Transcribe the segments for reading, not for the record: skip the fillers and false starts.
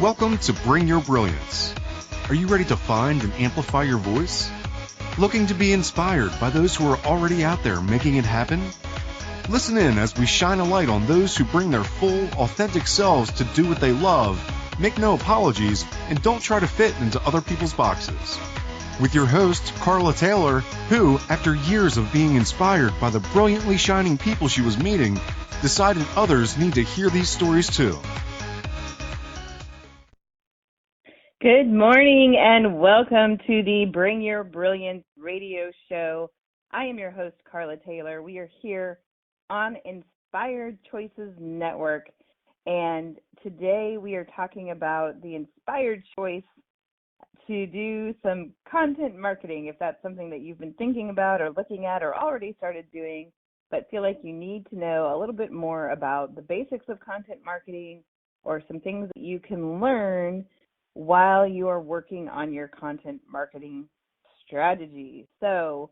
Welcome to Bring Your Brilliance. Are you ready to find and amplify your voice? Looking to be inspired by those who are already out there making it happen? Listen in as we shine a light on those who bring their full, authentic selves to do what they love, make no apologies, and don't try to fit into other people's boxes. With your host, Carla Taylor, who, after years of being inspired by the brilliantly shining people she was meeting, decided others need to hear these stories too. Good morning and welcome to the Bring Your Brilliance radio show. I am your host, Carla Taylor. We are here on Inspired Choices Network, and today we are talking about the inspired choice to do some content marketing, if that's something that you've been thinking about or looking at or already started doing, but feel like you need to know a little bit more about the basics of content marketing or some things that you can learn while you are working on your content marketing strategy. So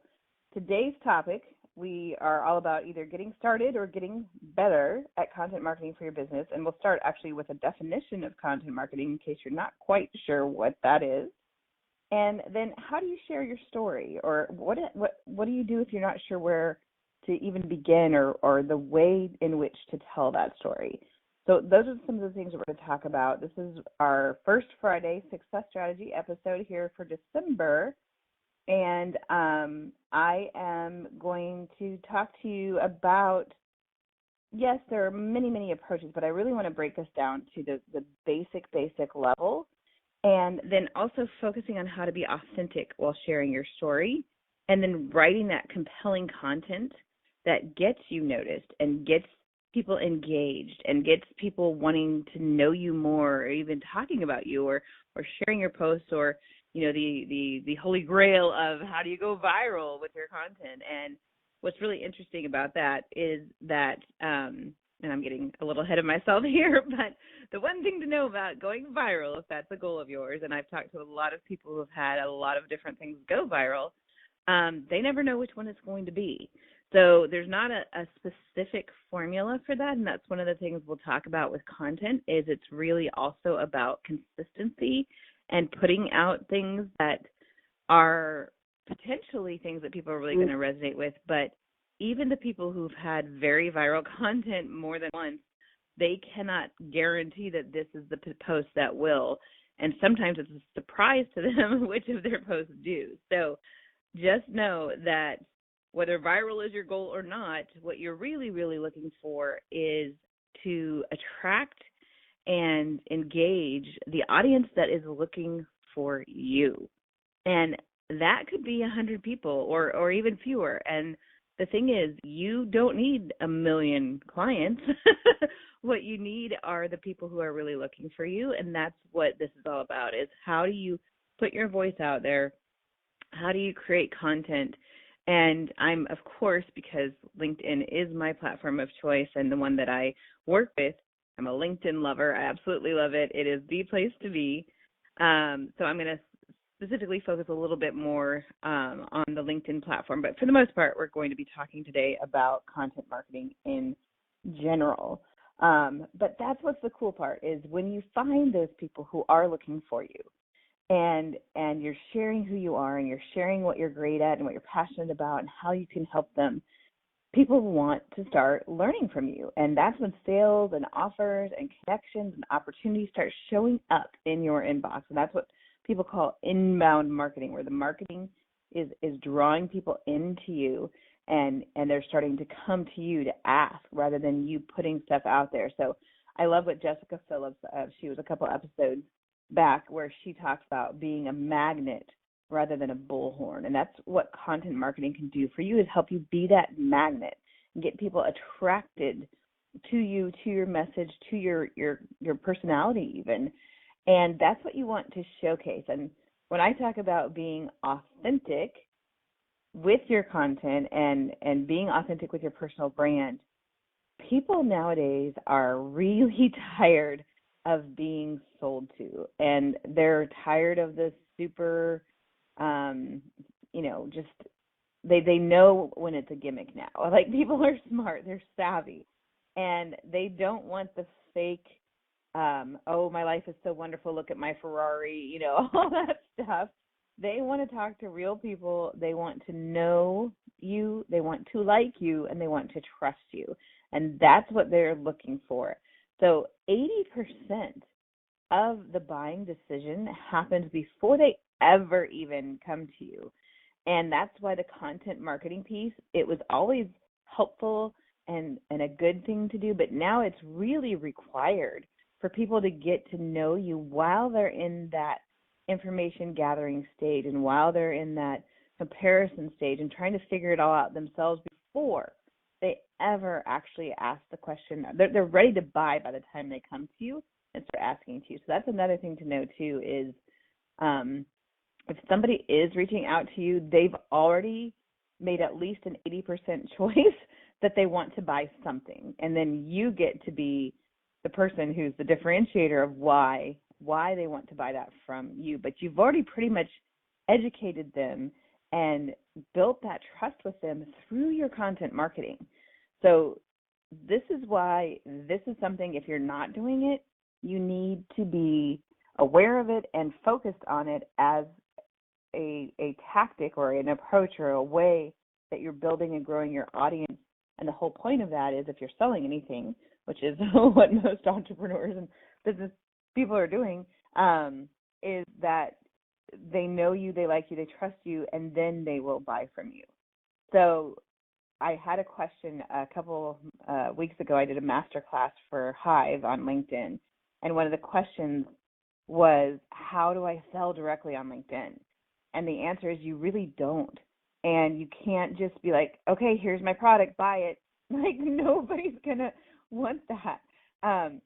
today's topic, we are all about either getting started or getting better at content marketing for your business. And we'll start actually with a definition of content marketing in case you're not quite sure what that is. And then how do you share your story, or what do you do if you're not sure where to even begin, or the way in which to tell that story? So those are some of the things we're going to talk about. This is our first Friday Success Strategy episode here for December. And I am going to talk to you about, yes, there are many, many approaches, but I really want to break this down to the basic level. And then also focusing on how to be authentic while sharing your story. And then writing that compelling content that gets you noticed and gets people engaged and gets people wanting to know you more, or even talking about you, or sharing your posts, or the holy grail of how do you go viral with your content. And what's really interesting about that is that and I'm getting a little ahead of myself here, but the one thing to know about going viral, if that's a goal of yours, and I've talked to a lot of people who have had a lot of different things go viral, they never know which one it's going to be. So there's not a specific formula for that, and that's one of the things we'll talk about with content. Is it's really also about consistency and putting out things that are potentially things that people are really going to resonate with. But even the people who've had very viral content more than once, they cannot guarantee that this is the post that will. And sometimes it's a surprise to them which of their posts do. So just know that whether viral is your goal or not, what you're really, really looking for is to attract and engage the audience that is looking for you. And that could be 100 people or even fewer. And the thing is, you don't need 1 million clients. What you need are the people who are really looking for you. And that's what this is all about, is how do you put your voice out there? How do you create content? And I'm, of course, because LinkedIn is my platform of choice and the one that I work with, I'm a LinkedIn lover. I absolutely love it. It is the place to be. So I'm going to specifically focus a little bit more on the LinkedIn platform. But for the most part, we're going to be talking today about content marketing in general. But that's what's the cool part, is when you find those people who are looking for you, and you're sharing who you are, and you're sharing what you're great at and what you're passionate about and how you can help them, people want to start learning from you. And that's when sales and offers and connections and opportunities start showing up in your inbox. And that's what people call inbound marketing, where the marketing is drawing people into you, and they're starting to come to you to ask rather than you putting stuff out there. So I love what Jessica Phillips, she was a couple episodes back, where she talks about being a magnet rather than a bullhorn. And that's what content marketing can do for you, is help you be that magnet and get people attracted to you, to your message, to your personality even. And that's what you want to showcase. And when I talk about being authentic with your content and being authentic with your personal brand, people nowadays are really tired of being sold to, and they're tired of this super, just they know when it's a gimmick now. Like, people are smart, they're savvy, and they don't want the fake oh, my life is so wonderful, look at my Ferrari, all that stuff. They want to talk to real people. They want to know you, they want to like you, and they want to trust you. And that's what they're looking for. So 80% of the buying decision happens before they ever even come to you. And that's why the content marketing piece, it was always helpful and a good thing to do, but now it's really required for people to get to know you while they're in that information gathering stage and while they're in that comparison stage and trying to figure it all out themselves before they ever actually ask the question. They're ready to buy by the time they come to you and start asking to you. So that's another thing to know too is if somebody is reaching out to you, they've already made at least an 80% choice that they want to buy something. And then you get to be the person who's the differentiator of why they want to buy that from you. But you've already pretty much educated them and built that trust with them through your content marketing. So this is why this is something, if you're not doing it, you need to be aware of it and focused on it as a tactic or an approach or a way that you're building and growing your audience. And the whole point of that is if you're selling anything, which is what most entrepreneurs and business people are doing, is that they know you, they like you, they trust you, and then they will buy from you. So I had a question a couple weeks ago. I did a masterclass for Hive on LinkedIn, and one of the questions was, how do I sell directly on LinkedIn? And the answer is you really don't. And you can't just be like, okay, here's my product, buy it. Like, nobody's going to want that.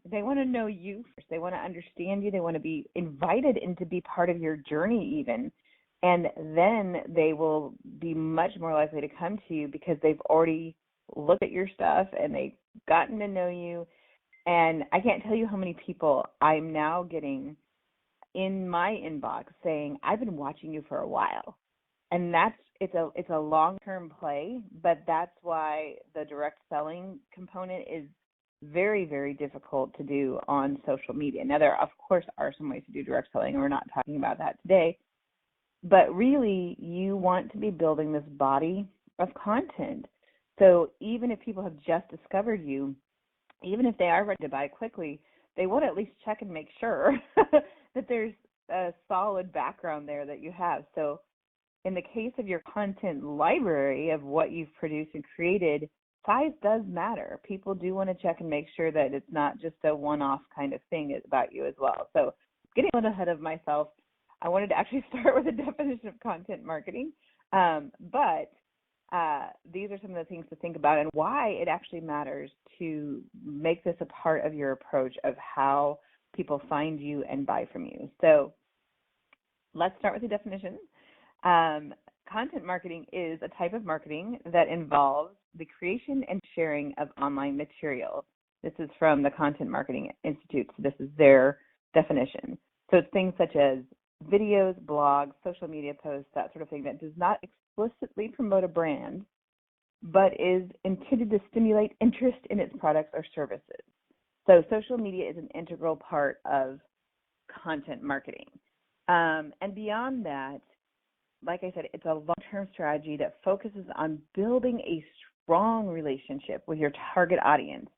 They want to know you first. They want to understand you. They want to be invited in to be part of your journey even. And then they will be much more likely to come to you because they've already looked at your stuff and they've gotten to know you. And I can't tell you how many people I'm now getting in my inbox saying, I've been watching you for a while. And it's a long-term play, but that's why the direct selling component is very, very difficult to do on social media. Now, there, of course, are some ways to do direct selling, and we're not talking about that today. But really, you want to be building this body of content. So even if people have just discovered you, even if they are ready to buy quickly, they want to at least check and make sure that there's a solid background there that you have. So in the case of your content library of what you've produced and created, size does matter. People do want to check and make sure that it's not just a one-off kind of thing about you as well. So getting a little ahead of myself, I wanted to actually start with a definition of content marketing. But these are some of the things to think about and why it actually matters to make this a part of your approach of how people find you and buy from you. So let's start with the definition. Content marketing is a type of marketing that involves the creation and sharing of online material. This is from the Content Marketing Institute, so this is their definition. So it's things such as videos, blogs, social media posts, that sort of thing that does not explicitly promote a brand, but is intended to stimulate interest in its products or services. So social media is an integral part of content marketing. And beyond that, like I said, it's a long-term strategy that focuses on building a strong relationship with your target audience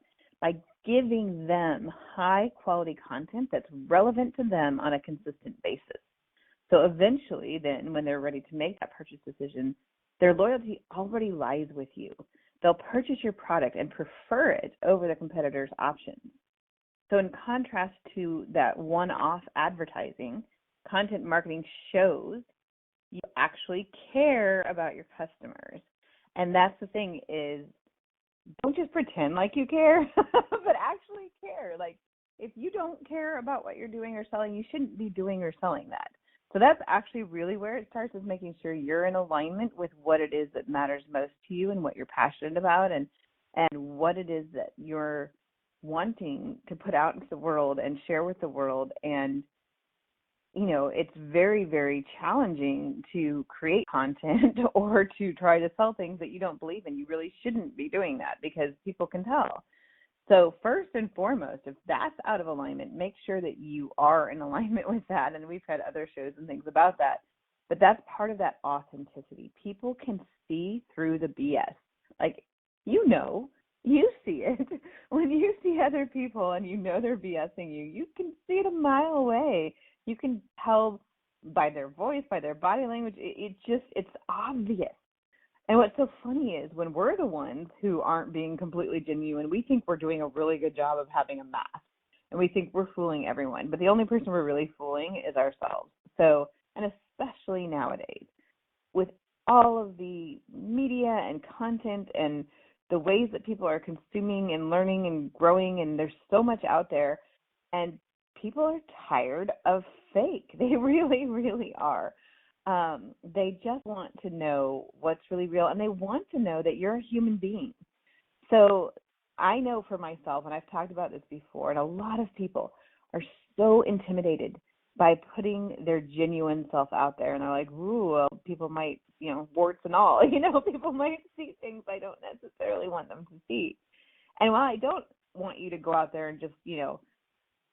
by giving them high-quality content that's relevant to them on a consistent basis. So eventually, then, when they're ready to make that purchase decision, their loyalty already lies with you. They'll purchase your product and prefer it over the competitor's options. So in contrast to that one-off advertising, content marketing shows you actually care about your customers. And that's the thing is, don't just pretend like you care, but actually care. Like, if you don't care about what you're doing or selling, you shouldn't be doing or selling that. So that's actually really where it starts, is making sure you're in alignment with what it is that matters most to you and what you're passionate about and what it is that you're wanting to put out into the world and share with the world. And you know, it's very, very challenging to create content or to try to sell things that you don't believe in. You really shouldn't be doing that because people can tell. So first and foremost, if that's out of alignment, make sure that you are in alignment with that. And we've had other shows and things about that. But that's part of that authenticity. People can see through the BS. Like, you see it. When you see other people and they're BSing you, you can see it a mile away. You can tell by their voice, by their body language. It's obvious. And what's so funny is when we're the ones who aren't being completely genuine, we think we're doing a really good job of having a mask. And we think we're fooling everyone. But the only person we're really fooling is ourselves. So, and especially nowadays, with all of the media and content and the ways that people are consuming and learning and growing, and there's so much out there, and people are tired of fake. They really, really are. They just want to know what's really real, and they want to know that you're a human being. So I know for myself, and I've talked about this before, and a lot of people are so intimidated by putting their genuine self out there. And they're like, ooh, well, people might, warts and all, people might see things I don't necessarily want them to see. And while I don't want you to go out there and just,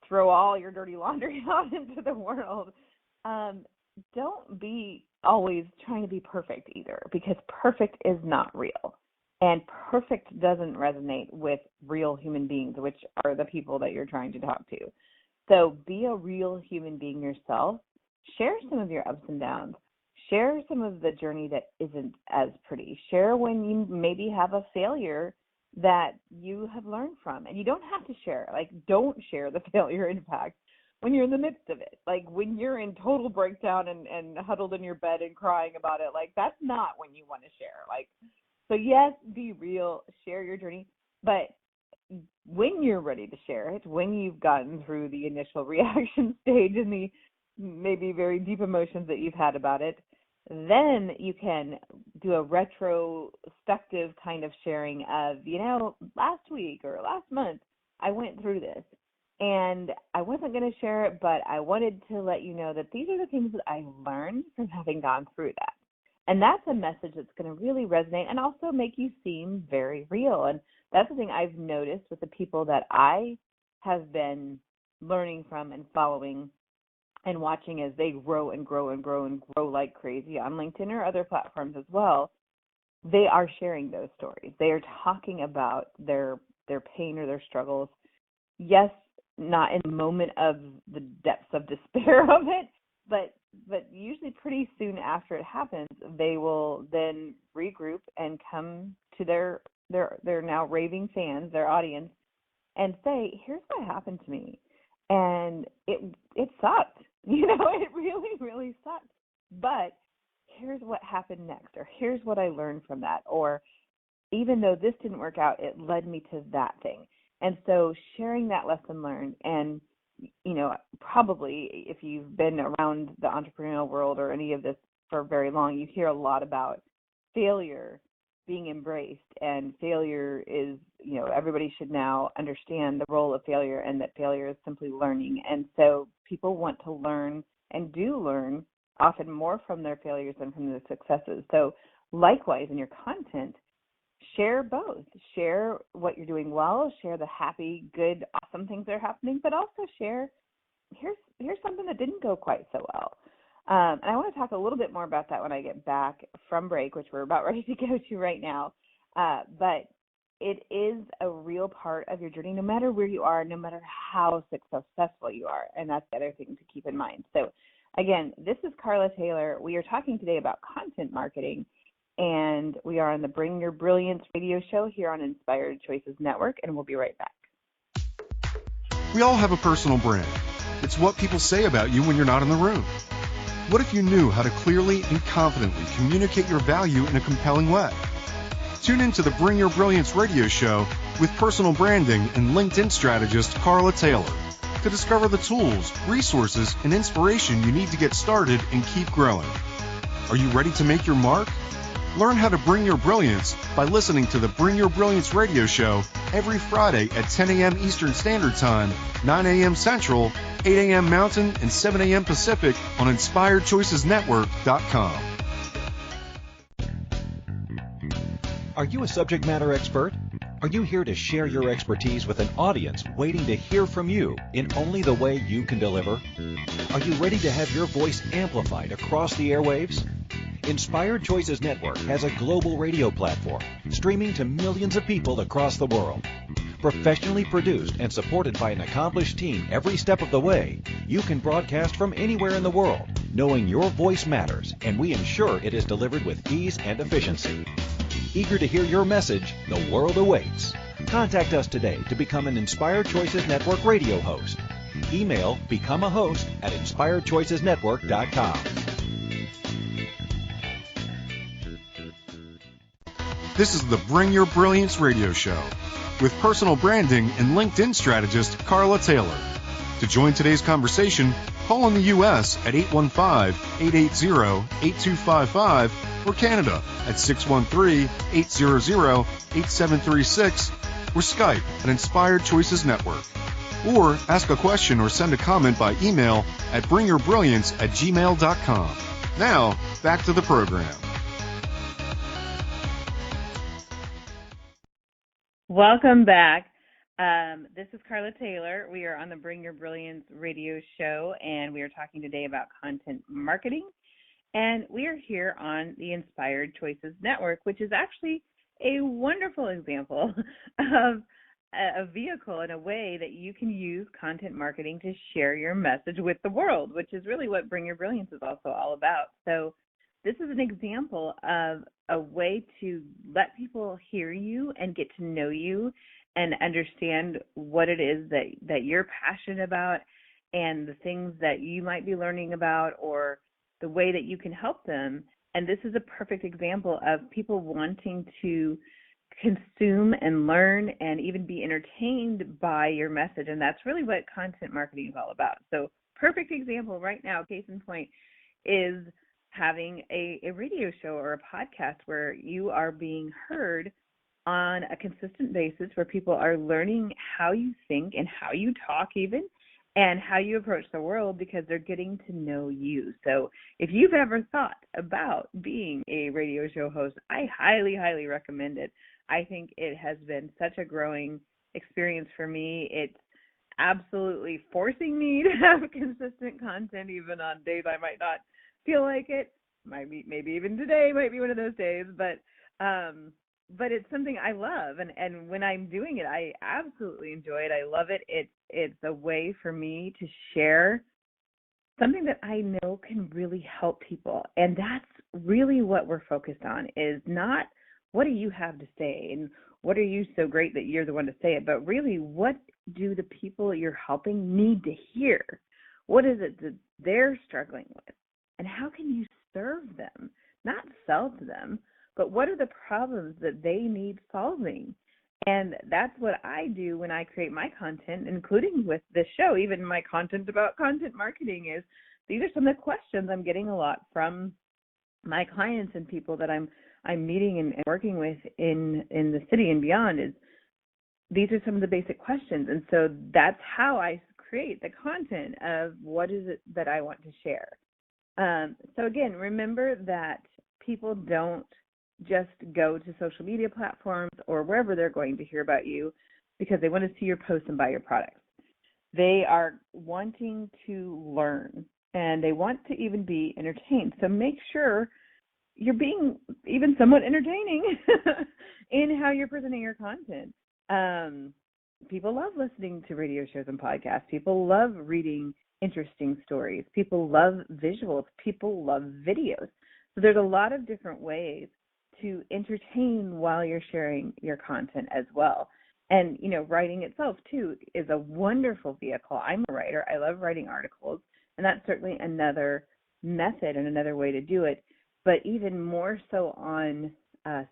throw all your dirty laundry out into the world, don't be always trying to be perfect either, because perfect is not real. And perfect doesn't resonate with real human beings, which are the people that you're trying to talk to. So be a real human being yourself. Share some of your ups and downs. Share some of the journey that isn't as pretty. Share when you maybe have a failure that you have learned from. And you don't have to share. Don't share the failure, in fact, when you're in the midst of it. When you're in total breakdown and huddled in your bed and crying about it, that's not when you want to share. So yes, be real, share your journey. But when you're ready to share it, when you've gotten through the initial reaction stage and the maybe very deep emotions that you've had about it, then you can do a retrospective kind of sharing of, last week or last month, I went through this and I wasn't going to share it, but I wanted to let you know that these are the things that I learned from having gone through that. And that's a message that's going to really resonate and also make you seem very real. And that's the thing I've noticed with the people that I have been learning from and following and watching as they grow and grow and grow and grow like crazy on LinkedIn or other platforms as well. They are sharing those stories. They are talking about their pain or their struggles. Yes, not in the moment of the depths of despair of it, but usually pretty soon after it happens, they will then regroup and come to their now raving fans, their audience, and say, here's what happened to me. And it sucked. It really, really sucked. But here's what happened next, or here's what I learned from that, or even though this didn't work out, it led me to that thing. And so sharing that lesson learned, and probably if you've been around the entrepreneurial world or any of this for very long, you hear a lot about failure being embraced, and failure is, everybody should now understand the role of failure, and that failure is simply learning. And so people want to learn and do learn often more from their failures than from their successes. So likewise in your content, share both. Share what you're doing well, share the happy, good, awesome things that are happening, but also share, here's something that didn't go quite so well. And I want to talk a little bit more about that when I get back from break, which we're about ready to go to right now. But it is a real part of your journey, no matter where you are, no matter how successful you are. And that's the other thing to keep in mind. So again, this is Carla Taylor. We are talking today about content marketing, and we are on the Bring Your Brilliance radio show here on Inspired Choices Network, and we'll be right back. We all have a personal brand. It's what people say about you when you're not in the room. What if you knew how to clearly and confidently communicate your value in a compelling way? Tune into the Bring Your Brilliance radio show with personal branding and LinkedIn strategist Carla Taylor to discover the tools, resources, and inspiration you need to get started and keep growing. Are you ready to make your mark? Learn how to bring your brilliance by listening to the Bring Your Brilliance radio show every Friday at 10 a.m. Eastern Standard Time, 9 a.m. Central, 8 a.m. Mountain, and 7 a.m. Pacific on InspiredChoicesNetwork.com. Are you a subject matter expert? Are you here to share your expertise with an audience waiting to hear from you in only the way you can deliver? Are you ready to have your voice amplified across the airwaves? Inspired Choices Network has a global radio platform streaming to millions of people across the world. Professionally produced and supported by an accomplished team every step of the way, you can broadcast from anywhere in the world, knowing your voice matters, and we ensure it is delivered with ease and efficiency. Eager to hear your message, the world awaits. Contact us today to become an Inspired Choices Network radio host. Email becomeahost@inspiredchoicesnetwork.com. This is the Bring Your Brilliance radio show with personal branding and LinkedIn strategist Carla Taylor. To join today's conversation, call in the U.S. at 815-880-8255 or Canada at 613-800-8736 or Skype at Inspired Choices Network. Or ask a question or send a comment by email at bringyourbrilliance@gmail.com. Now, back to the program. Welcome back. This is Carla Taylor. We are on the Bring Your Brilliance radio show, and we are talking today about content marketing. And we are here on the Inspired Choices Network, which is actually a wonderful example of a vehicle and a way that you can use content marketing to share your message with the world, which is really what Bring Your Brilliance is also all about. So this is an example of a way to let people hear you and get to know you and understand what it is that you're passionate about and the things that you might be learning about or the way that you can help them. And this is a perfect example of people wanting to consume and learn and even be entertained by your message. And that's really what content marketing is all about. So perfect example right now, case in point, is having a radio show or a podcast where you are being heard on a consistent basis, where people are learning how you think and how you talk even, and how you approach the world because they're getting to know you. So if you've ever thought about being a radio show host, I highly, highly recommend it. I think it has been such a growing experience for me. It's absolutely forcing me to have consistent content even on days I might not feel like it. Maybe even today might be one of those days, but it's something I love, and when I'm doing it, I absolutely enjoy it. I love it. It's a way for me to share something that I know can really help people, and that's really what we're focused on, is not what do you have to say and what are you so great that you're the one to say it, but really what do the people you're helping need to hear? What is it that they're struggling with, and how can you serve them, not sell to them, but what are the problems that they need solving? And that's what I do when I create my content, including with this show. Even my content about content marketing is, these are some of the questions I'm getting a lot from my clients and people that I'm meeting and working with in the city and beyond. Is these are some of the basic questions. And so that's how I create the content of what is it that I want to share. So again, remember that people don't just go to social media platforms or wherever they're going to hear about you because they want to see your posts and buy your products. They are wanting to learn, and they want to even be entertained. So make sure you're being even somewhat entertaining in how you're presenting your content. People love listening to radio shows and podcasts. People love reading interesting stories. People love visuals. People love videos. So there's a lot of different ways to entertain while you're sharing your content as well. And, writing itself, too, is a wonderful vehicle. I'm a writer. I love writing articles, and that's certainly another method and another way to do it. But even more so on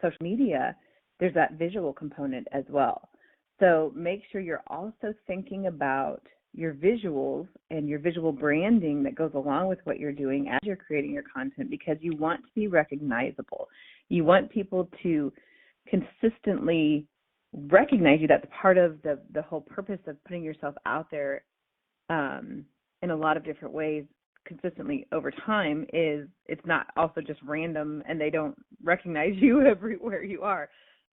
social media, there's that visual component as well. So make sure you're also thinking about your visuals and your visual branding that goes along with what you're doing as you're creating your content, because you want to be recognizable. You want people to consistently recognize you. That's part of the whole purpose of putting yourself out there in a lot of different ways consistently over time. Is it's not also just random and they don't recognize you everywhere you are.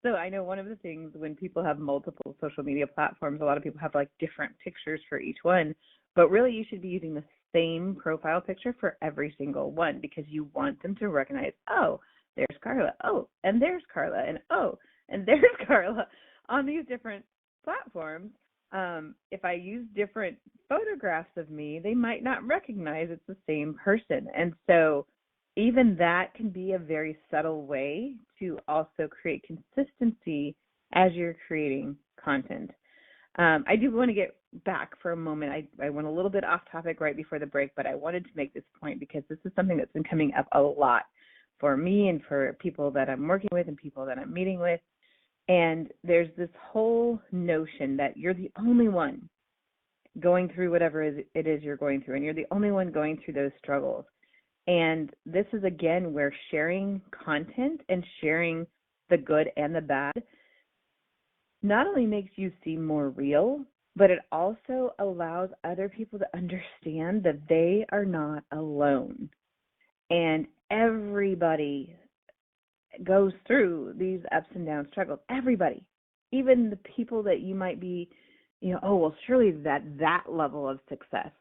So I know one of the things when people have multiple social media platforms, a lot of people have like different pictures for each one, but really you should be using the same profile picture for every single one because you want them to recognize, oh, there's Carla, oh, and there's Carla, and oh, and there's Carla on these different platforms. If I use different photographs of me, they might not recognize it's the same person. And so even that can be a very subtle way to also create consistency as you're creating content. I do want to get back for a moment. I went a little bit off topic right before the break, but I wanted to make this point because this is something that's been coming up a lot for me and for people that I'm working with and people that I'm meeting with. And there's this whole notion that you're the only one going through whatever it is you're going through, and you're the only one going through those struggles. And this is, again, where sharing content and sharing the good and the bad not only makes you seem more real, but it also allows other people to understand that they are not alone. And everybody goes through these ups and downs struggles. Everybody, even the people that you might be, oh, well, surely that level of success,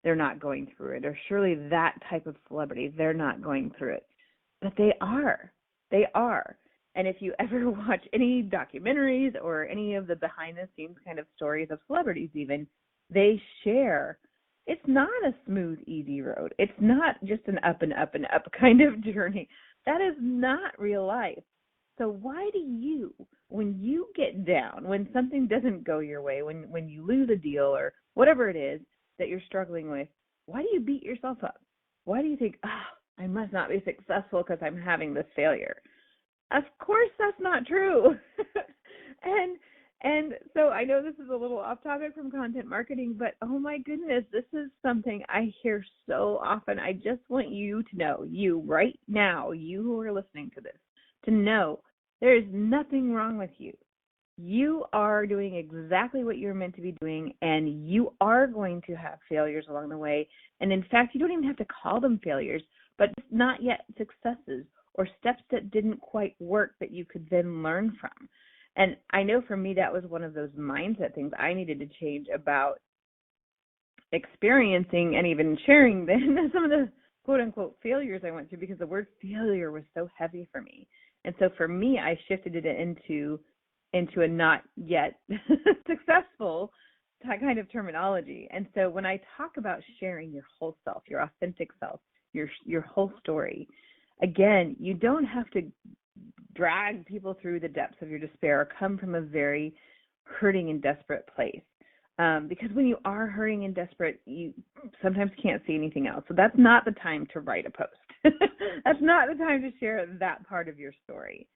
they're not going through it, or surely that type of celebrity, they're not going through it. But they are. They are. And if you ever watch any documentaries or any of the behind-the-scenes kind of stories of celebrities even, they share. It's not a smooth, easy road. It's not just an up and up and up kind of journey. That is not real life. So why do you, when you get down, when something doesn't go your way, when you lose a deal or whatever it is that you're struggling with, why do you beat yourself up? Why do you think, I must not be successful because I'm having this failure? Of course that's not true. And so I know this is a little off topic from content marketing, but oh my goodness, this is something I hear so often. I just want you to know, you right now, you who are listening to this, to know there is nothing wrong with you. You are doing exactly what you're meant to be doing, and you are going to have failures along the way. And in fact, you don't even have to call them failures, but not yet successes or steps that didn't quite work that you could then learn from. And I know for me, that was one of those mindset things I needed to change about experiencing and even sharing then some of the quote unquote failures I went through, because the word failure was so heavy for me. And so for me, I shifted it into a not yet successful kind of terminology. And so when I talk about sharing your whole self, your authentic self, your whole story, again, you don't have to drag people through the depths of your despair or come from a very hurting and desperate place. Because when you are hurting and desperate, you sometimes can't see anything else. So that's not the time to write a post. That's not the time to share that part of your story.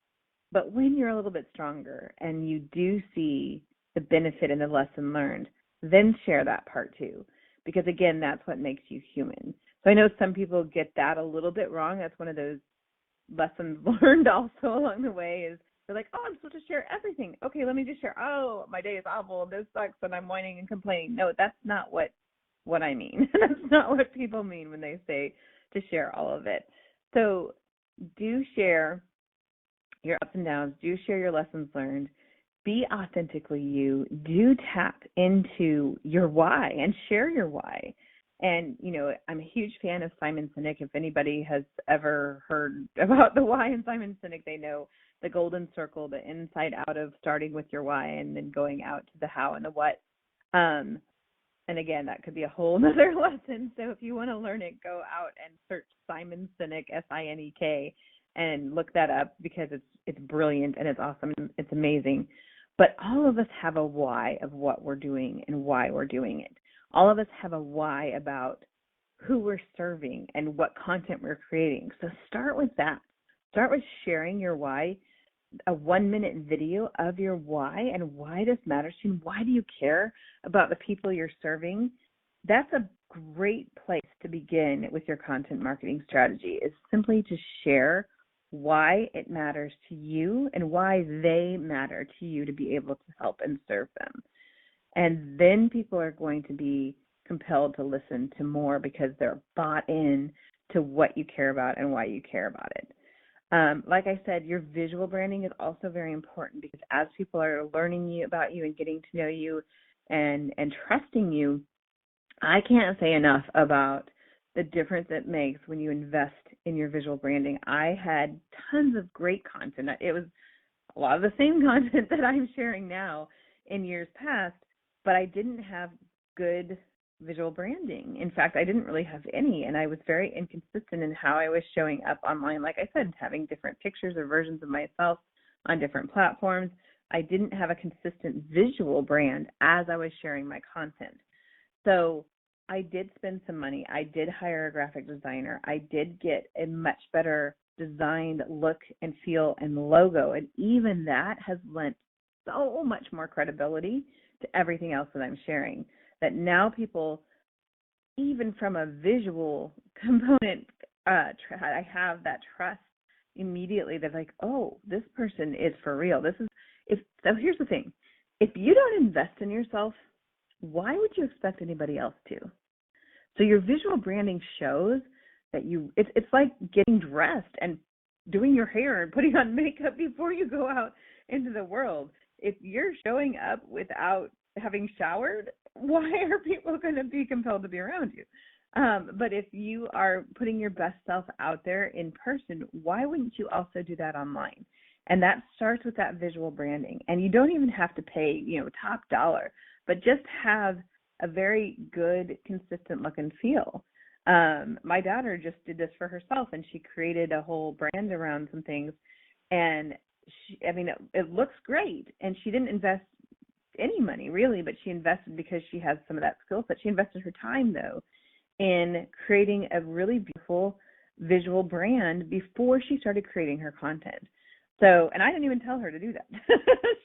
But when you're a little bit stronger and you do see the benefit and the lesson learned, then share that part too. Because again, that's what makes you human. So I know some people get that a little bit wrong. That's one of those lessons learned also along the way is they're like, I'm supposed to share everything. Okay, let me just share, my day is awful, this sucks, and I'm whining and complaining. No, that's not what I mean. That's not what people mean when they say to share all of it. So do share your ups and downs. Do share your lessons learned. Be authentically you. Do tap into your why and share your why. And, I'm a huge fan of Simon Sinek. If anybody has ever heard about the why in Simon Sinek, they know the golden circle, the inside out of starting with your why and then going out to the how and the what. And again, that could be a whole nother lesson. So if you want to learn it, go out and search Simon Sinek, Sinek, and look that up because it's brilliant and it's awesome. It's amazing. But all of us have a why of what we're doing and why we're doing it. All of us have a why about who we're serving and what content we're creating. So start with that. Start with sharing your why, a 1-minute video of your why and why this matters to you. Why do you care about the people you're serving? That's a great place to begin with your content marketing strategy, is simply to share why it matters to you and why they matter to you to be able to help and serve them. And then people are going to be compelled to listen to more because they're bought in to what you care about and why you care about it. Like I said, your visual branding is also very important because as people are learning about you and getting to know you and trusting you, I can't say enough about the difference it makes when you invest in your visual branding. I had tons of great content. It was a lot of the same content that I'm sharing now in years past, but I didn't have good visual branding. In fact, I didn't really have any, and I was very inconsistent in how I was showing up online. Like I said, having different pictures or versions of myself on different platforms. I didn't have a consistent visual brand as I was sharing my content. So I did spend some money. I did hire a graphic designer. I did get a much better designed look and feel and logo. And even that has lent so much more credibility to everything else that I'm sharing, that now people, even from a visual component, I have that trust immediately. They're like, oh, this person is for real. So here's the thing. If you don't invest in yourself, why would you expect anybody else to? So your visual branding shows that it's like getting dressed and doing your hair and putting on makeup before you go out into the world. If you're showing up without having showered, why are people going to be compelled to be around you? But if you are putting your best self out there in person, why wouldn't you also do that online? And that starts with that visual branding. And you don't even have to pay, top dollar, but just have a very good, consistent look and feel. My daughter just did this for herself, and she created a whole brand around some things. And it looks great. And she didn't invest any money really, but she invested because she has some of that skill set. She invested her time though in creating a really beautiful visual brand before she started creating her content. So, and I didn't even tell her to do that.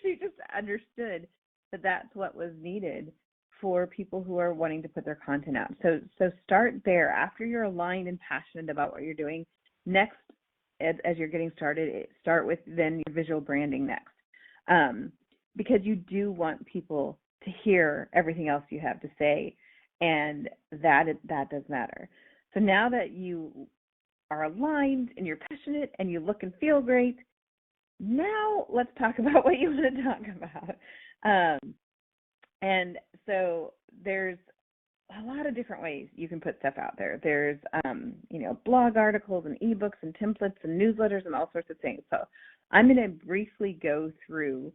She just understood that that's what was needed for people who are wanting to put their content out. So start there. After you're aligned and passionate about what you're doing, next, as you're getting started, start with then your visual branding next. Because you do want people to hear everything else you have to say, and that does matter. So now that you are aligned and you're passionate and you look and feel great, now let's talk about what you want to talk about. And so there's a lot of different ways you can put stuff out there. There's, blog articles and ebooks and templates and newsletters and all sorts of things. So I'm going to briefly go through.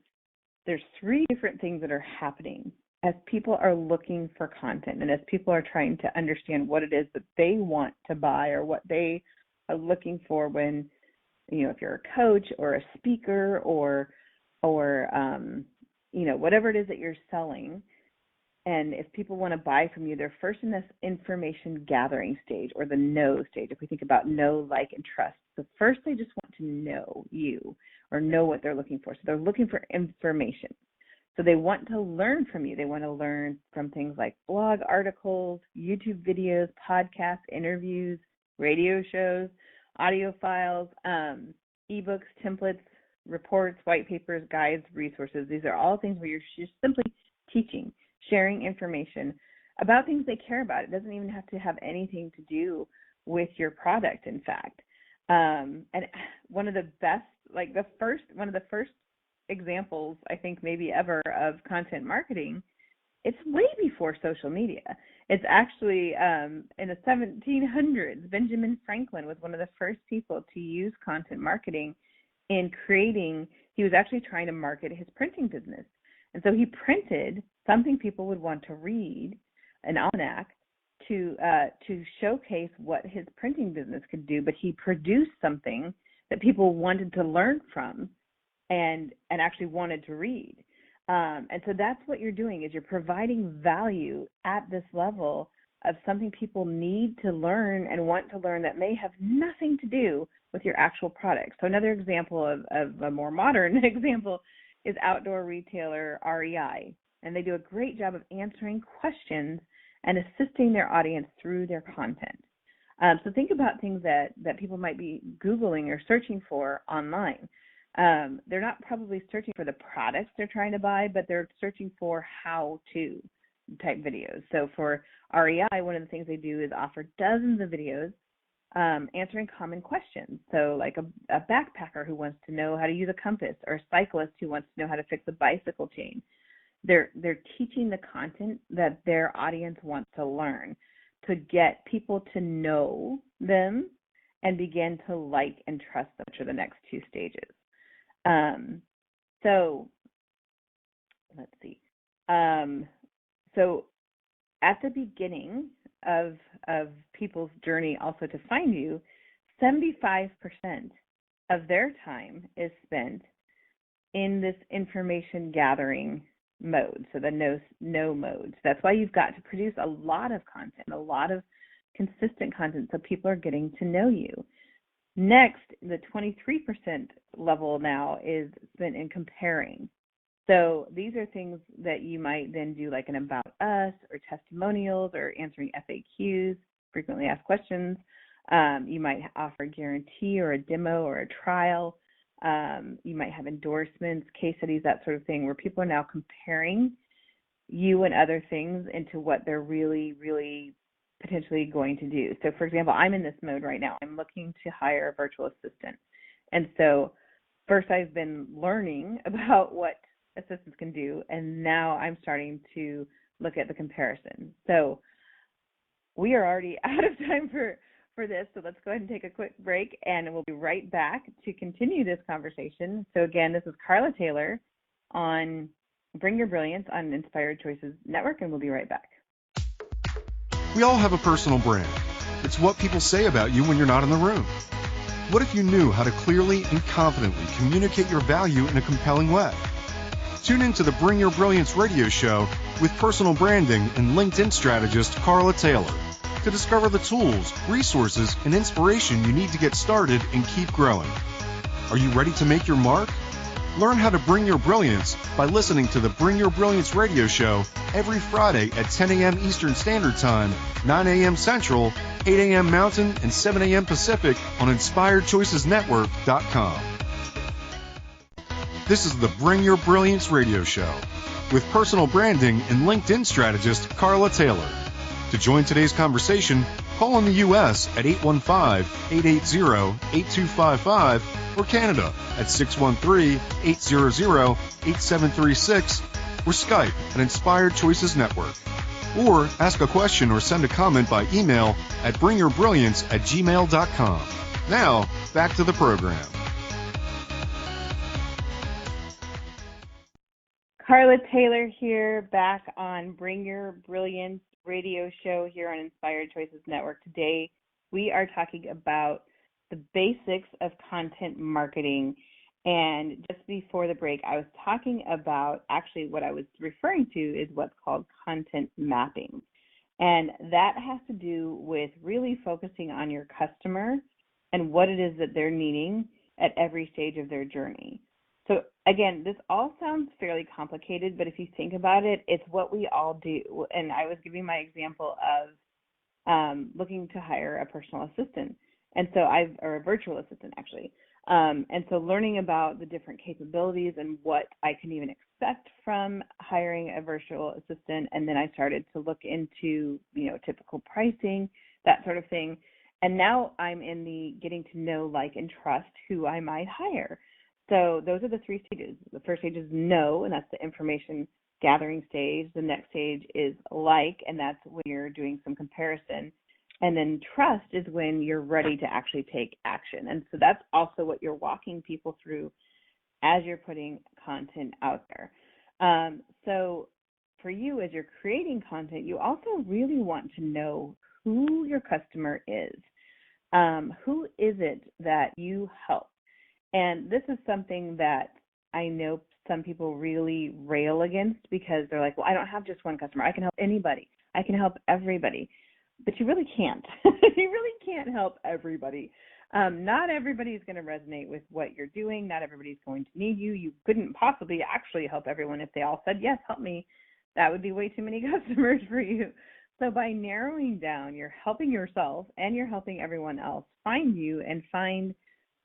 There's 3 different things that are happening as people are looking for content and as people are trying to understand what it is that they want to buy or what they are looking for when, if you're a coach or a speaker or whatever it is that you're selling. And if people want to buy from you, they're first in this information gathering stage or the know stage. If we think about know, like, and trust. So first they just want to know you or know what they're looking for. So they're looking for information. So they want to learn from you. They want to learn from things like blog articles, YouTube videos, podcasts, interviews, radio shows, audio files, ebooks, templates, reports, white papers, guides, resources. These are all things where you're just simply teaching, sharing information about things they care about. It doesn't even have to have anything to do with your product, in fact. And one of the best, one of the first examples, I think maybe ever, of content marketing, it's way before social media. It's actually in the 1700s, Benjamin Franklin was one of the first people to use content marketing in creating. He was actually trying to market his printing business. And so he printed something people would want to read, an almanac, to showcase what his printing business could do. But he produced something that people wanted to learn from and actually wanted to read. And so that's what you're doing, is you're providing value at this level of something people need to learn and want to learn that may have nothing to do with your actual product. So another example of a more modern example is outdoor retailer REI. And they do a great job of answering questions and assisting their audience through their content. So think about things that people might be Googling or searching for online. They're not probably searching for the products they're trying to buy, but they're searching for how-to type videos. So for REI, one of the things they do is offer dozens of videos answering common questions. So like a backpacker who wants to know how to use a compass, or a cyclist who wants to know how to fix a bicycle chain. They're teaching the content that their audience wants to learn, to get people to know them and begin to like and trust them, which are the next two stages. So let's see. So at the beginning of people's journey also to find you, 75% of their time is spent in this information gathering mode, so the know mode. That's why you've got to produce a lot of content, a lot of consistent content, so people are getting to know you. Next, the 23% level now is spent in comparing. So these are things that you might then do, like an about us or testimonials or answering FAQs, frequently asked questions. You might offer a guarantee or a demo or a trial. You might have endorsements, case studies, that sort of thing, where people are now comparing you and other things into what they're really, really potentially going to do. So, for example, I'm in this mode right now. I'm looking to hire a virtual assistant. And so first I've been learning about what assistants can do, and now I'm starting to look at the comparison. So we are already out of time for this, so let's go ahead and take a quick break, and we'll be right back to continue this conversation. So again, this is Carla Taylor on Bring Your Brilliance on Inspired Choices Network, and we'll be right back. We all have a personal brand. It's what people say about you when you're not in the room. What if you knew how to clearly and confidently communicate your value in a compelling way? Tune in to the Bring Your Brilliance radio show with personal branding and LinkedIn strategist Carla Taylor to discover the tools, resources, and inspiration you need to get started and keep growing. Are you ready to make your mark? Learn how to bring your brilliance by listening to the Bring Your Brilliance radio show every Friday at 10 a.m. Eastern Standard Time, 9 a.m. Central, 8 a.m. Mountain, and 7 a.m. Pacific on InspiredChoicesNetwork.com. This is the Bring Your Brilliance radio show with personal branding and LinkedIn strategist Carla Taylor. To join today's conversation, call in the U.S. at 815-880-8255 or Canada at 613-800-8736 or Skype at Inspired Choices Network. Or ask a question or send a comment by email at bringyourbrilliance@gmail.com. Now, back to the program. Carla Taylor here, back on Bring Your Brilliance radio show here on Inspired Choices Network. Today, we are talking about the basics of content marketing. And just before the break, I was talking about, actually what I was referring to is what's called content mapping. And that has to do with really focusing on your customer and what it is that they're needing at every stage of their journey. So again, this all sounds fairly complicated, but if you think about it, it's what we all do. And I was giving my example of looking to hire a personal assistant. And so or a virtual assistant actually. And so learning about the different capabilities and what I can even expect from hiring a virtual assistant. And then I started to look into, typical pricing, that sort of thing. And now I'm in the getting to know, like, and trust who I might hire. So those are the three stages. The first stage is know, and that's the information gathering stage. The next stage is like, and that's when you're doing some comparison. And then trust is when you're ready to actually take action. And so that's also what you're walking people through as you're putting content out there. So for you, as you're creating content, you also really want to know who your customer is. Who is it that you help? And this is something that I know some people really rail against because they're like, well, I don't have just one customer. I can help anybody. I can help everybody. But you really can't. You really can't help everybody. Not everybody is going to resonate with what you're doing. Not everybody's going to need you. You couldn't possibly actually help everyone if they all said, yes, help me. That would be way too many customers for you. So by narrowing down, you're helping yourself and you're helping everyone else find you and find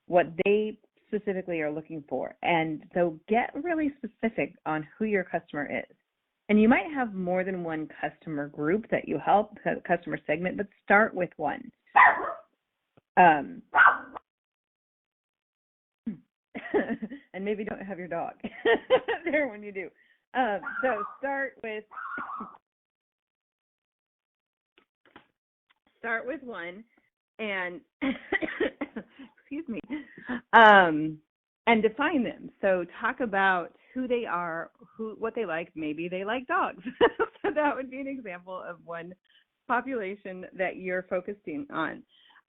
what they specifically are looking for. And so get really specific on who your customer is. And you might have more than one customer group that you help, customer segment, but start with one. Um, and maybe don't have your dog there when you do. So start with one, and excuse me, and define them. So talk about who they are, what they like. Maybe they like dogs. So that would be an example of one population that you're focusing on.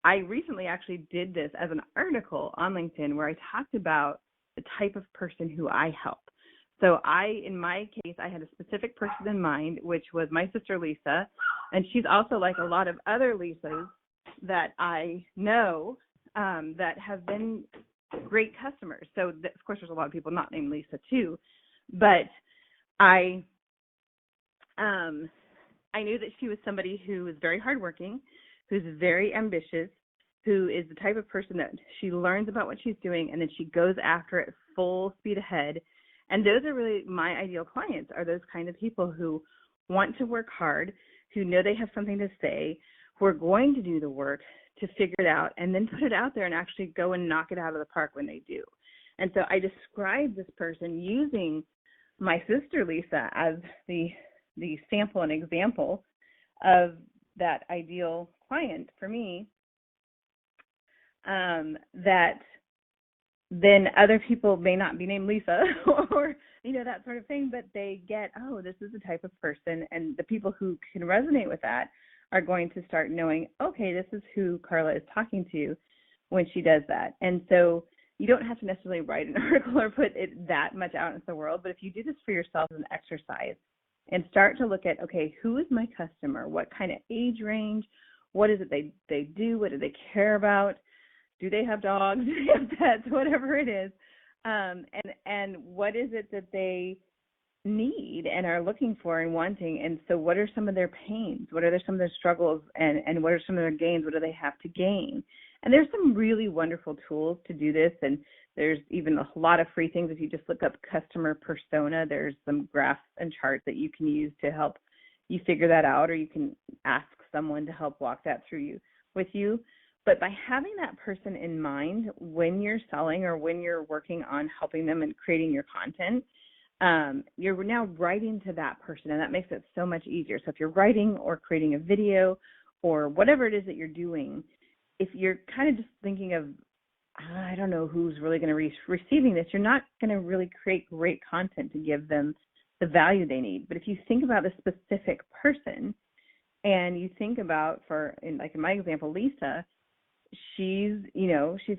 I recently actually did this as an article on LinkedIn where I talked about the type of person who I help. So in my case, I had a specific person in mind, which was my sister Lisa, and she's also like a lot of other Lisas that I know that have been great customers. So of course, there's a lot of people not named Lisa too, but I knew that she was somebody who was very hardworking, who's very ambitious, who is the type of person that she learns about what she's doing and then she goes after it full speed ahead. And those are really my ideal clients, are those kind of people who want to work hard, who know they have something to say, who are going to do the work to figure it out and then put it out there and actually go and knock it out of the park when they do. And so I described this person using my sister Lisa as the sample and example of that ideal client for me, that then other people may not be named Lisa or, that sort of thing, but they get, oh, this is the type of person, and the people who can resonate with that are going to start knowing, okay, this is who Carla is talking to when she does that. And so you don't have to necessarily write an article or put it that much out into the world, but if you do this for yourself as an exercise and start to look at, okay, who is my customer? What kind of age range? What is it they do? What do they care about? Do they have dogs? Do they have pets? Whatever it is. And what is it that they need and are looking for and wanting? And so what are some of their pains? What are some of their struggles? And what are some of their gains? What do they have to gain? And there's some really wonderful tools to do this. And there's even a lot of free things. If you just look up customer persona, there's some graphs and charts that you can use to help you figure that out, or you can ask someone to help walk that through with you. But by having that person in mind when you're selling or when you're working on helping them and creating your content, you're now writing to that person, and that makes it so much easier. So if you're writing or creating a video or whatever it is that you're doing, if you're kind of just thinking of, I don't know who's really going to be receiving this, you're not going to really create great content to give them the value they need. But if you think about the specific person and you think about, in my example, Lisa, she's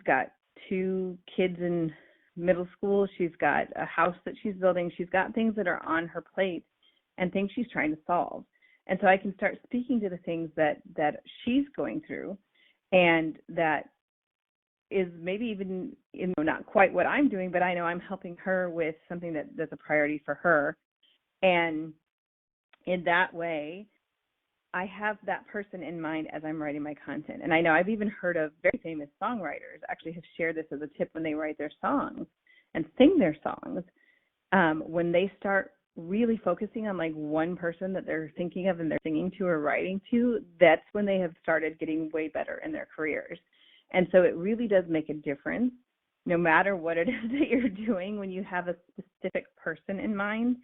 got 2 kids in middle school. She's got a house that she's building. She's got things that are on her plate and things she's trying to solve. And so I can start speaking to the things that she's going through, and that is maybe even, not quite what I'm doing, but I know I'm helping her with something that's a priority for her. And in that way, I have that person in mind as I'm writing my content. And I know I've even heard of very famous songwriters actually have shared this as a tip when they write their songs and sing their songs. When they start really focusing on like one person that they're thinking of and they're singing to or writing to, that's when they have started getting way better in their careers. And so it really does make a difference, no matter what it is that you're doing, when you have a specific person in mind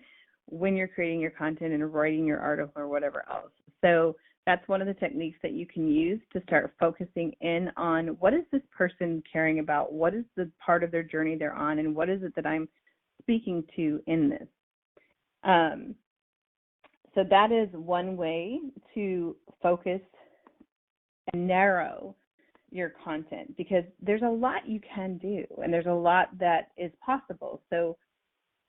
when you're creating your content and writing your article or whatever else. So that's one of the techniques that you can use to start focusing in on, what is this person caring about? What is the part of their journey they're on? And what is it that I'm speaking to in this? So that is one way to focus and narrow your content, because there's a lot you can do and there's a lot that is possible. So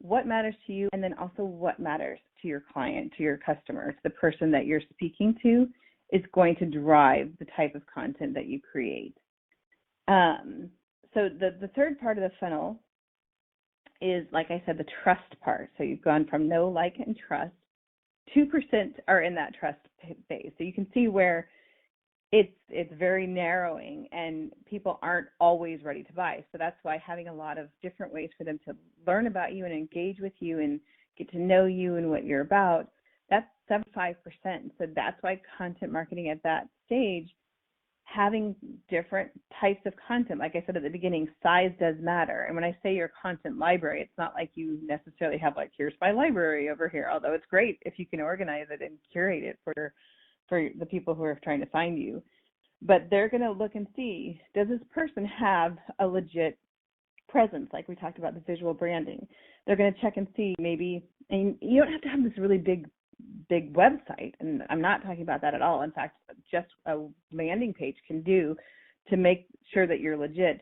what matters to you, and then also what matters to your client, to your customer, to the person that you're speaking to, is going to drive the type of content that you create. So the third part of the funnel is, like I said, the trust part. So you've gone from know, like, and trust. 2% are in that trust phase. So you can see where it's very narrowing, and people aren't always ready to buy. So that's why having a lot of different ways for them to learn about you and engage with you and get to know you and what you're about, that's 75%. So that's why content marketing at that stage having different types of content. Like I said at the beginning, size does matter. And when I say your content library, it's not like you necessarily have like, here's my library over here, although it's great if you can organize it and curate it for the people who are trying to find you. But they're going to look and see, does this person have a legit presence? Like we talked about the visual branding. They're going to check and see maybe, and you don't have to have this really big website, and I'm not talking about that at all. In fact, just a landing page can do to make sure that you're legit.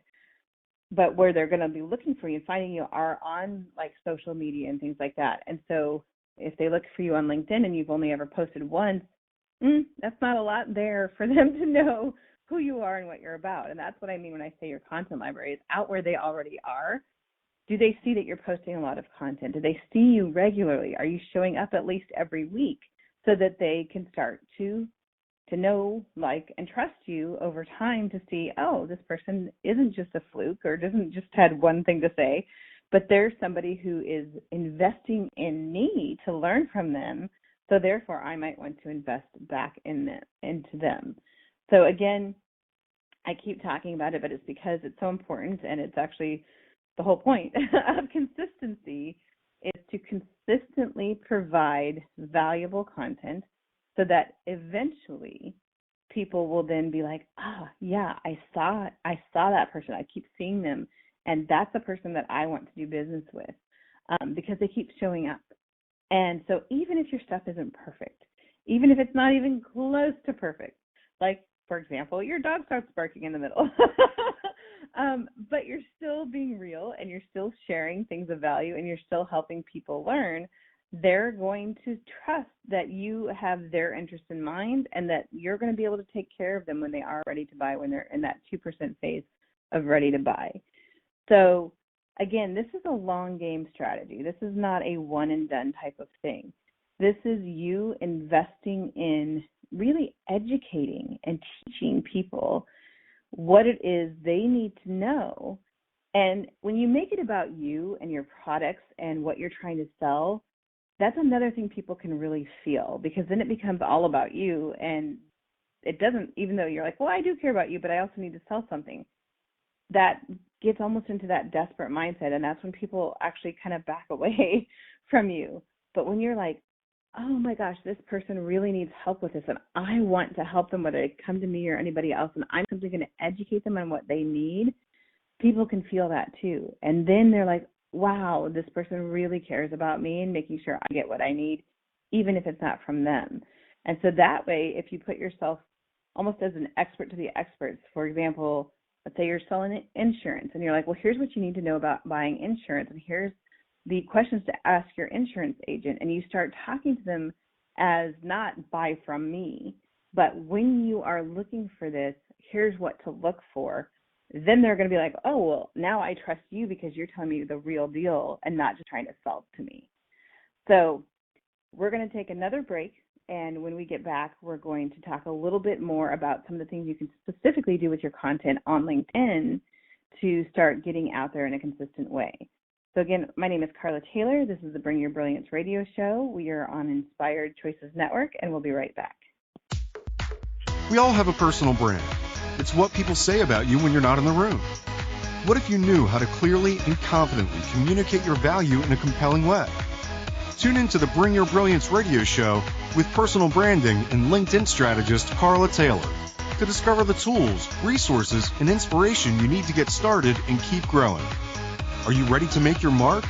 But where they're going to be looking for you and finding you are on like social media and things like that. And so if they look for you on LinkedIn and you've only ever posted once, that's not a lot there for them to know who you are and what you're about. And that's what I mean when I say your content library is out where they already are. Do they see that you're posting a lot of content? Do they see you regularly? Are you showing up at least every week so that they can start to know, like, and trust you over time to see, oh, this person isn't just a fluke or doesn't just had one thing to say, but there's somebody who is investing in me to learn from them. So therefore, I might want to invest back into them. So again, I keep talking about it, but it's because it's so important, and it's actually the whole point of consistency is to consistently provide valuable content so that eventually people will then be like, yeah, I saw that person. I keep seeing them, and that's the person that I want to do business with because they keep showing up. And so even if your stuff isn't perfect, even if it's not even close to perfect, like, for example, your dog starts barking in the middle, but you're still being real and you're still sharing things of value and you're still helping people learn, they're going to trust that you have their interest in mind and that you're going to be able to take care of them when they are ready to buy, when they're in that 2% phase of ready to buy. So again, this is a long game strategy. This is not a one and done type of thing. This is you investing in really educating and teaching people what it is they need to know. And when you make it about you and your products and what you're trying to sell, that's another thing people can really feel, because then it becomes all about you, and it doesn't, even though you're like, well, I do care about you, but I also need to sell something. That gets almost into that desperate mindset, and that's when people actually kind of back away from you. But when you're like, oh my gosh, this person really needs help with this, and I want to help them, whether they come to me or anybody else, and I'm simply going to educate them on what they need, people can feel that too. And then they're like, wow, this person really cares about me and making sure I get what I need, even if it's not from them. And so that way, if you put yourself almost as an expert to the experts, for example, let's say you're selling insurance and you're like, well, here's what you need to know about buying insurance, and here's the questions to ask your insurance agent, and you start talking to them as not buy from me, but when you are looking for this, here's what to look for. Then they're going to be like, oh, well, now I trust you because you're telling me the real deal and not just trying to sell it to me. So we're going to take another break, and when we get back, we're going to talk a little bit more about some of the things you can specifically do with your content on LinkedIn to start getting out there in a consistent way. So again, my name is Carla Taylor. This is the Bring Your Brilliance radio show. We are on Inspired Choices Network, and we'll be right back. We all have a personal brand. It's what people say about you when you're not in the room. What if you knew how to clearly and confidently communicate your value in a compelling way? Tune in to the Bring Your Brilliance radio show with personal branding and LinkedIn strategist Carla Taylor to discover the tools, resources, and inspiration you need to get started and keep growing. Are you ready to make your mark?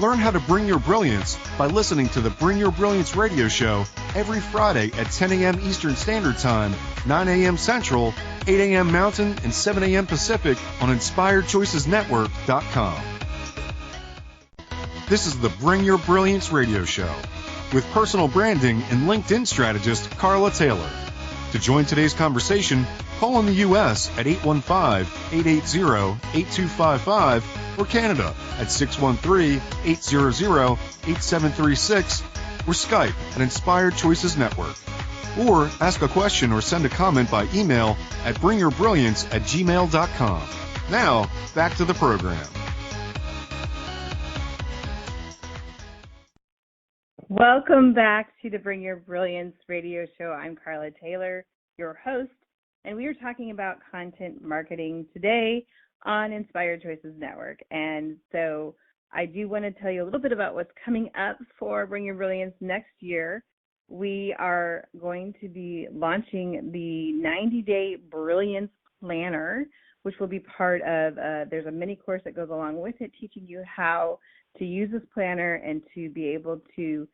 Learn how to bring your brilliance by listening to the Bring Your Brilliance radio show every Friday at 10 a.m. Eastern Standard Time, 9 a.m. Central, 8 a.m. Mountain, and 7 a.m. Pacific on InspiredChoicesNetwork.com. This is the Bring Your Brilliance radio show with personal branding and LinkedIn strategist Carla Taylor. To join today's conversation, call in the U.S. at 815-880-8255 or Canada at 613-800-8736 or Skype at Inspired Choices Network. Or ask a question or send a comment by email at bringyourbrilliance@gmail.com. Now, back to the program. Welcome back to the Bring Your Brilliance radio show. I'm Carla Taylor, your host, and we are talking about content marketing today on Inspired Choices Network. And so I do want to tell you a little bit about what's coming up for Bring Your Brilliance next year. We are going to be launching the 90-Day Brilliance Planner, which will be part of, there's a mini course that goes along with it, teaching you how to use this planner and to be able to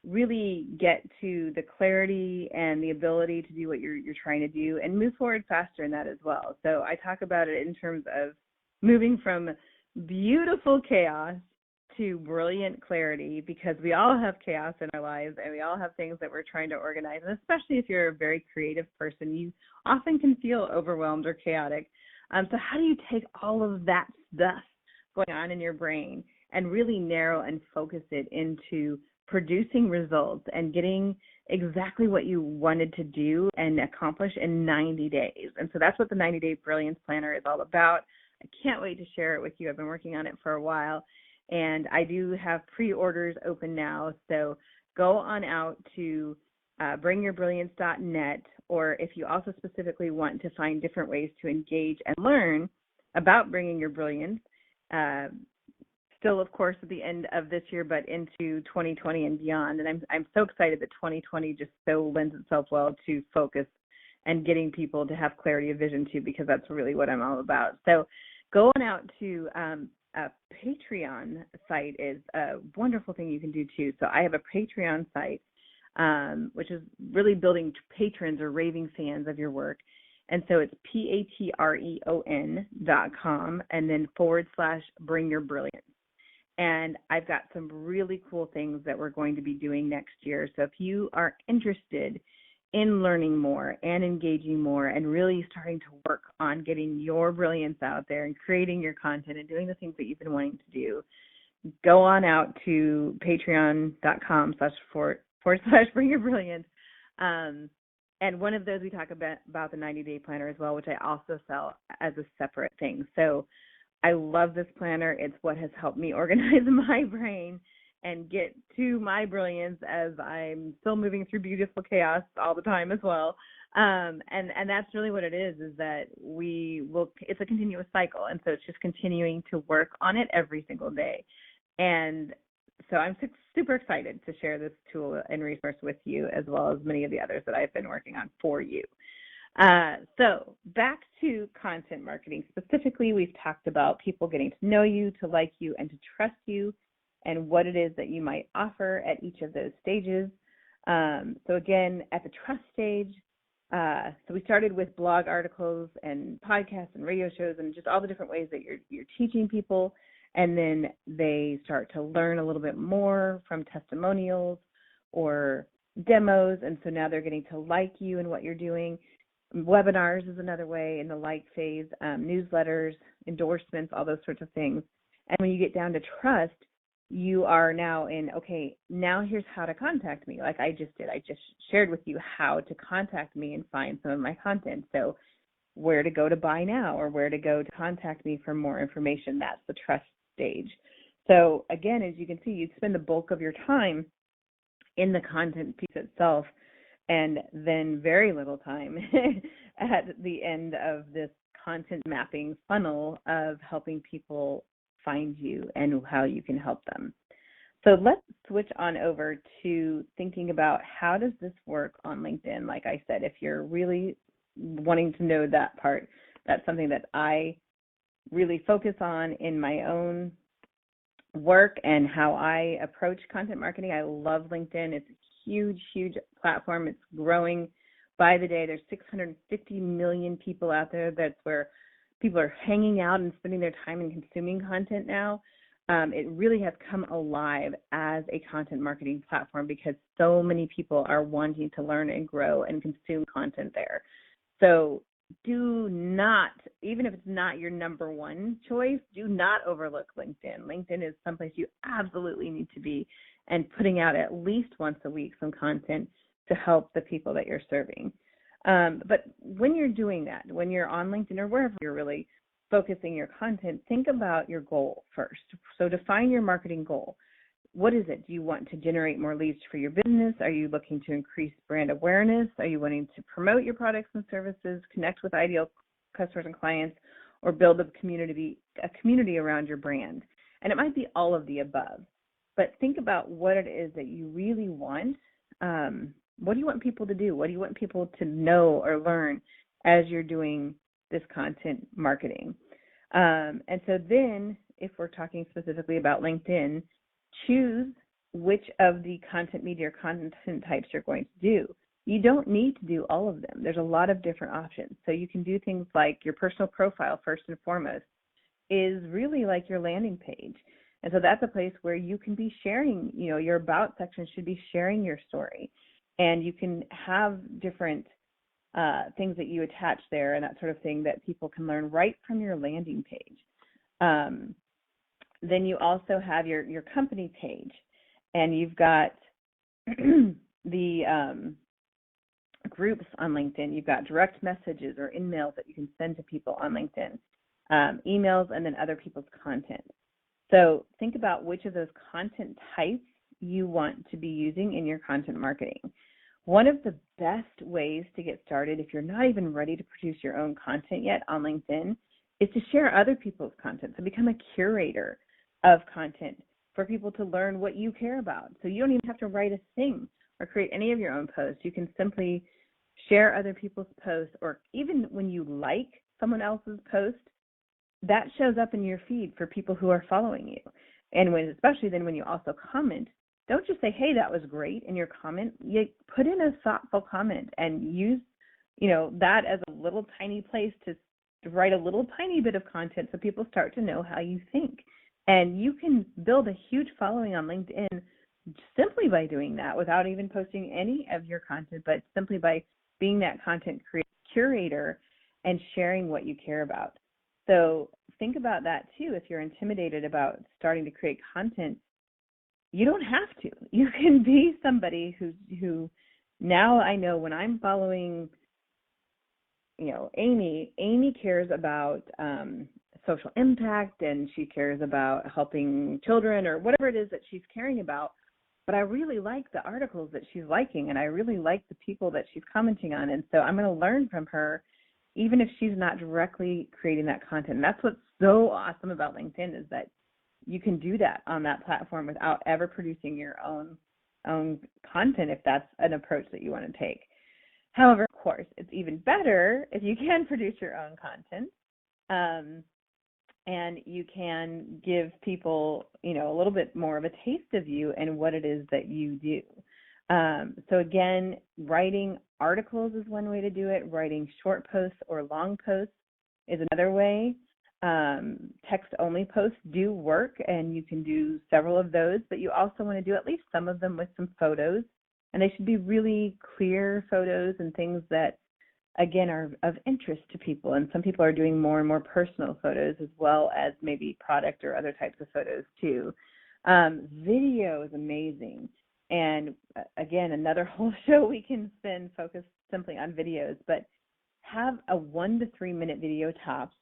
really get to the clarity and the ability to do what you're trying to do and move forward faster in that as well. So I talk about it in terms of moving from beautiful chaos to brilliant clarity, because we all have chaos in our lives and we all have things that we're trying to organize. And especially if you're a very creative person, you often can feel overwhelmed or chaotic. So how do you take all of that stuff going on in your brain and really narrow and focus it into producing results and getting exactly what you wanted to do and accomplish in 90 days? And so that's what the 90-Day Brilliance Planner is all about. I can't wait to share it with you. I've been working on it for a while, and I do have pre-orders open now. So go on out to bringyourbrilliance.net, or if you also specifically want to find different ways to engage and learn about bringing your brilliance, still, of course, at the end of this year, but into 2020 and beyond. And I'm so excited that 2020 just so lends itself well to focus and getting people to have clarity of vision too, because that's really what I'm all about. So go on out to a Patreon site is a wonderful thing you can do too. So I have a Patreon site, which is really building patrons or raving fans of your work. And so it's patreon.com and then /Bring Your Brilliance. And I've got some really cool things that we're going to be doing next year. So if you are interested in learning more and engaging more and really starting to work on getting your brilliance out there and creating your content and doing the things that you've been wanting to do, go on out to patreon.com /Bring Your Brilliance. And one of those we talk about the 90-Day Planner as well, which I also sell as a separate thing. So I love this planner. It's what has helped me organize my brain and get to my brilliance as I'm still moving through beautiful chaos all the time as well. And that's really what it is that it's a continuous cycle. And so it's just continuing to work on it every single day. And so I'm super excited to share this tool and resource with you, as well as many of the others that I've been working on for you. So back to content marketing. Specifically, we've talked about people getting to know you, to like you, and to trust you, and what it is that you might offer at each of those stages. So again, at the trust stage, so we started with blog articles and podcasts and radio shows and just all the different ways that you're teaching people, and then they start to learn a little bit more from testimonials or demos, and so now they're getting to like you and what you're doing. Webinars is another way in the like phase, newsletters, endorsements, all those sorts of things. And when you get down to trust, you are now in, okay, now here's how to contact me. Like I just did. I just shared with you how to contact me and find some of my content. So where to go to buy now or where to go to contact me for more information. That's the trust stage. So again, as you can see, you spend the bulk of your time in the content piece itself, and then very little time at the end of this content mapping funnel of helping people find you and how you can help them. So let's switch on over to thinking about how does this work on LinkedIn. Like I said, if you're really wanting to know that part, that's something that I really focus on in my own work and how I approach content marketing. I love LinkedIn. It's a huge, huge platform. It's growing by the day. There's 650 million people out there. That's where people are hanging out and spending their time and consuming content now. It really has come alive as a content marketing platform because so many people are wanting to learn and grow and consume content there. So do not, even if it's not your number one choice, do not overlook LinkedIn. LinkedIn is someplace you absolutely need to be and putting out at least once a week some content to help the people that you're serving. But when you're doing that, when you're on LinkedIn or wherever you're really focusing your content, think about your goal first. So define your marketing goal. what is it? Do you want to generate more leads for your business? Are you looking to increase brand awareness? Are you wanting to promote your products and services, connect with ideal customers and clients, or build a community around your brand? And it might be all of the above. But think about what it is that you really want. What do you want people to do? What do you want people to know or learn as you're doing this content marketing? And so then, if we're talking specifically about LinkedIn, choose which of the content media or content types you're going to do. You don't need to do all of them. There's a lot of different options. So you can do things like your personal profile, first and foremost, is really like your landing page. And so that's a place where you can be sharing, your about section should be sharing your story. And you can have different things that you attach there and that sort of thing that people can learn right from your landing page. Then you also have your company page, and you've got the groups on LinkedIn. You've got direct messages or emails that you can send to people on LinkedIn, emails, and then other people's content. So think about which of those content types you want to be using in your content marketing. One of the best ways to get started, if you're not even ready to produce your own content yet on LinkedIn, is to share other people's content. So become a curator of content for people to learn what you care about. So you don't even have to write a thing or create any of your own posts. You can simply share other people's posts, or even when you like someone else's post, that shows up in your feed for people who are following you. And especially then when you also comment, don't just say, hey, that was great in your comment. You put in a thoughtful comment and use, that as a little tiny place to write a little tiny bit of content so people start to know how you think. And you can build a huge following on LinkedIn simply by doing that without even posting any of your content, but simply by being that content curator and sharing what you care about. So think about that too. If you're intimidated about starting to create content, you don't have to. You can be somebody who now I know when I'm following, Amy cares about social impact, and she cares about helping children or whatever it is that she's caring about. But I really like the articles that she's liking, and I really like the people that she's commenting on. And so I'm going to learn from her, even if she's not directly creating that content. And that's what's so awesome about LinkedIn, is that you can do that on that platform without ever producing your own content, if that's an approach that you want to take. However, of course, it's even better if you can produce your own content, and you can give people, a little bit more of a taste of you and what it is that you do. So again, writing articles is one way to do it. Writing short posts or long posts is another way. Text-only posts do work, and you can do several of those, but you also want to do at least some of them with some photos, and they should be really clear photos and things that, again, are of interest to people. And some people are doing more and more personal photos as well as maybe product or other types of photos too. Video is amazing. And again, another whole show we can spend focused simply on videos, but have a 1 to 3 minute video tops.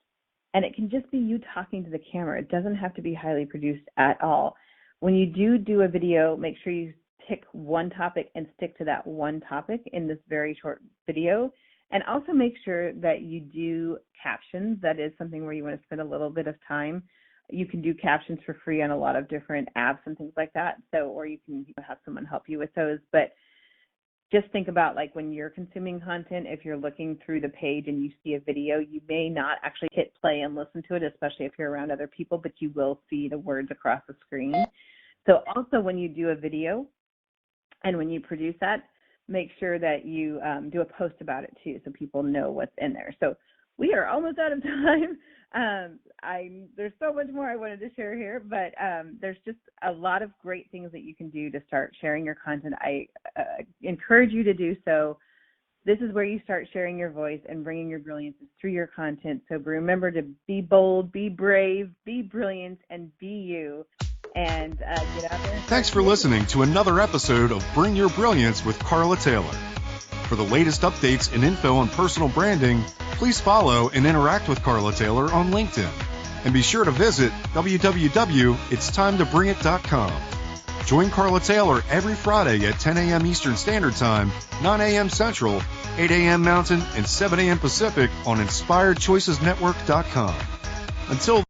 And it can just be you talking to the camera. It doesn't have to be highly produced at all. When you do a video, make sure you pick one topic and stick to that one topic in this very short video. And also make sure that you do captions. That is something where you want to spend a little bit of time. You can do captions for free on a lot of different apps and things like that. Or you can have someone help you with those. But just think about, like, when you're consuming content, if you're looking through the page and you see a video, you may not actually hit play and listen to it, especially if you're around other people, but you will see the words across the screen. So also when you do a video and when you produce that, make sure that you do a post about it too, so people know what's in there. So we are almost out of time. There's so much more I wanted to share here, but there's just a lot of great things that you can do to start sharing your content. I encourage you to do so. This is where you start sharing your voice and bringing your brilliance through your content. So remember to be bold, be brave, be brilliant, and be you. And get out there. Thanks for listening to another episode of Bring Your Brilliance with Carla Taylor. For the latest updates and info on personal branding, please follow and interact with Carla Taylor on LinkedIn. And be sure to visit www.itstimetoBringIt.com. Join Carla Taylor every Friday at 10 a.m. Eastern Standard Time, 9 a.m. Central, 8 a.m. Mountain, and 7 a.m. Pacific on InspiredChoicesNetwork.com. Until